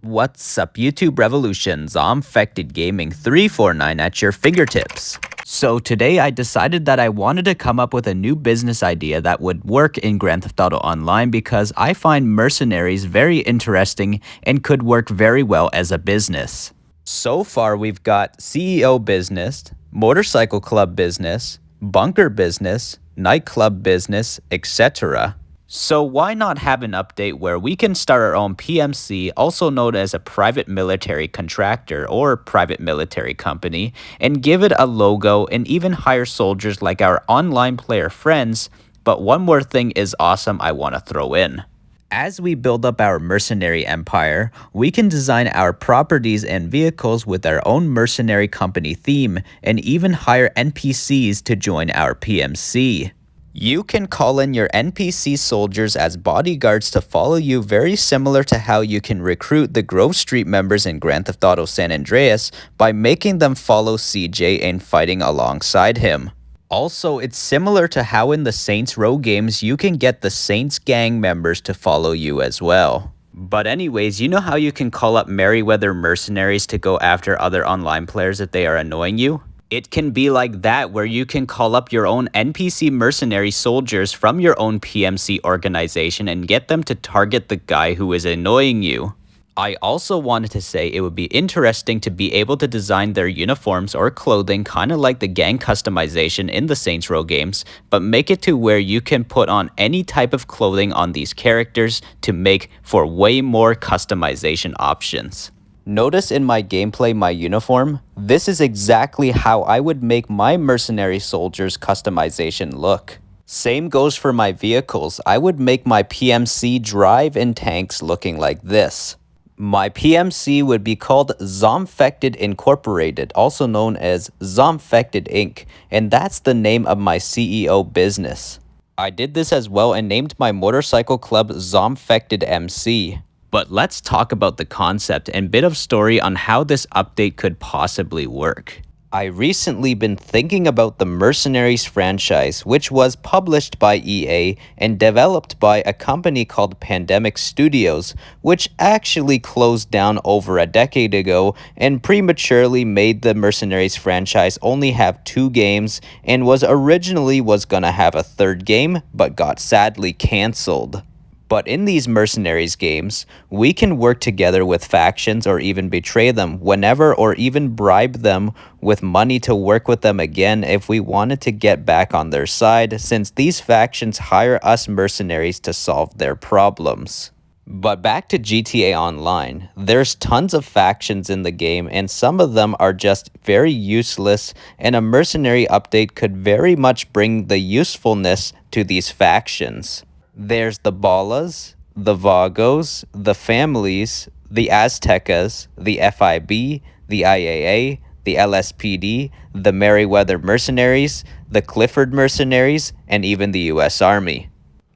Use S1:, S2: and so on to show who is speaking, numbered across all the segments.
S1: What's up, YouTube Revolution? ZombfectedGaming 349 at your fingertips. So today I decided that I wanted to come up with a new business idea that would work in Grand Theft Auto Online because I find mercenaries very interesting and could work very well as a business. So far we've got CEO business, motorcycle club business, bunker business, nightclub business, etc. So why not have an update where we can start our own PMC, also known as a private military contractor or private military company, and give it a logo and even hire soldiers like our online player friends. But one more thing is awesome I want to throw in. As we build up our mercenary empire, we can design our properties and vehicles with our own mercenary company theme and even hire NPCs to join our PMC. You can call in your NPC soldiers as bodyguards to follow you, very similar to how you can recruit the Grove Street members in Grand Theft Auto San Andreas by making them follow CJ and fighting alongside him. Also, it's similar to how in the Saints Row games you can get the Saints gang members to follow you as well. But anyways, you know how you can call up Merryweather mercenaries to go after other online players if they are annoying you? It can be like that, where you can call up your own NPC mercenary soldiers from your own PMC organization and get them to target the guy who is annoying you. I also wanted to say it would be interesting to be able to design their uniforms or clothing kind of like the gang customization in the Saints Row games, but make it to where you can put on any type of clothing on these characters to make for way more customization options. Notice in my gameplay my uniform. This is exactly how I would make my mercenary soldiers customization look. Same goes for my vehicles. I would make my PMC drive and tanks looking like this. My PMC would be called Zombfected Incorporated, also known as Zombfected Inc., and that's the name of my CEO business. I did this as well and named my motorcycle club Zombfected MC. But let's talk about the concept and bit of story on how this update could possibly work. I recently been thinking about the Mercenaries franchise, which was published by EA and developed by a company called Pandemic Studios, which actually closed down over a decade ago and prematurely made the Mercenaries franchise only have 2 games and was gonna have a 3rd game, but got sadly cancelled. But in these Mercenaries games, we can work together with factions or even betray them whenever, or even bribe them with money to work with them again if we wanted to get back on their side, since these factions hire us mercenaries to solve their problems. But back to GTA Online, there's tons of factions in the game and some of them are just very useless, and a mercenary update could very much bring the usefulness to these factions. There's the Ballas, the Vagos, the Families, the Aztecas, the FIB, the IAA, the LSPD, the Merryweather Mercenaries, the Clifford Mercenaries, and even the US Army.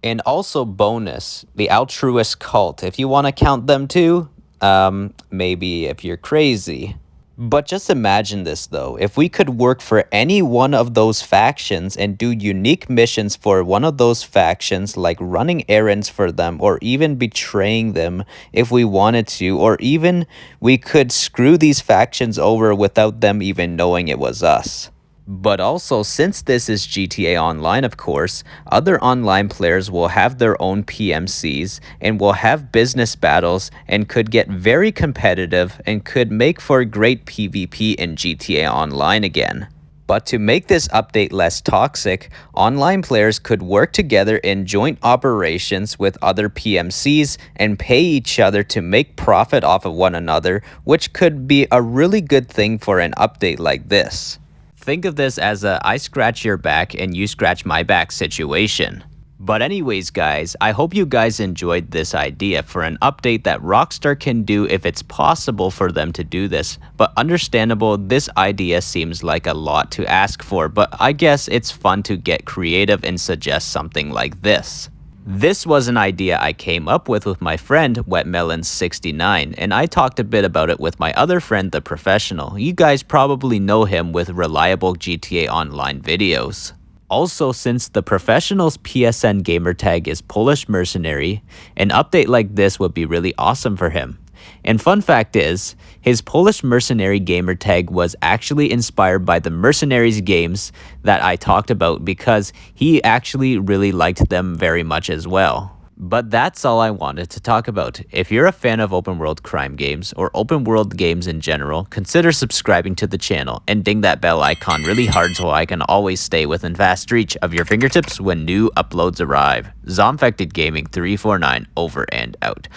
S1: And also bonus, the Altruist Cult, if you want to count them too, maybe if you're crazy. But just imagine this though, if we could work for any one of those factions and do unique missions for one of those factions, like running errands for them or even betraying them if we wanted to, or even we could screw these factions over without them even knowing it was us. But also, since this is GTA Online, of course, other online players will have their own PMCs and will have business battles and could get very competitive and could make for great PvP in GTA Online again. But to make this update less toxic, online players could work together in joint operations with other PMCs and pay each other to make profit off of one another, which could be a really good thing for an update like this. Think of this as a I scratch your back and you scratch my back situation. But anyways guys, I hope you guys enjoyed this idea for an update that Rockstar can do if it's possible for them to do this. But understandable, this idea seems like a lot to ask for, but I guess it's fun to get creative and suggest something like this. This was an idea I came up with my friend Wetmelon69, and I talked a bit about it with my other friend The Professional. You guys probably know him with reliable GTA Online videos. Also, since the professional's PSN gamertag is Polish Mercenary, an update like this would be really awesome for him. And fun fact is, his Polish Mercenary gamertag was actually inspired by the Mercenaries games that I talked about because he actually really liked them very much as well. But that's all I wanted to talk about. If you're a fan of open world crime games or open world games in general, consider subscribing to the channel and ding that bell icon really hard so I can always stay within fast reach of your fingertips when new uploads arrive. ZombfectedGaming 349 over and out.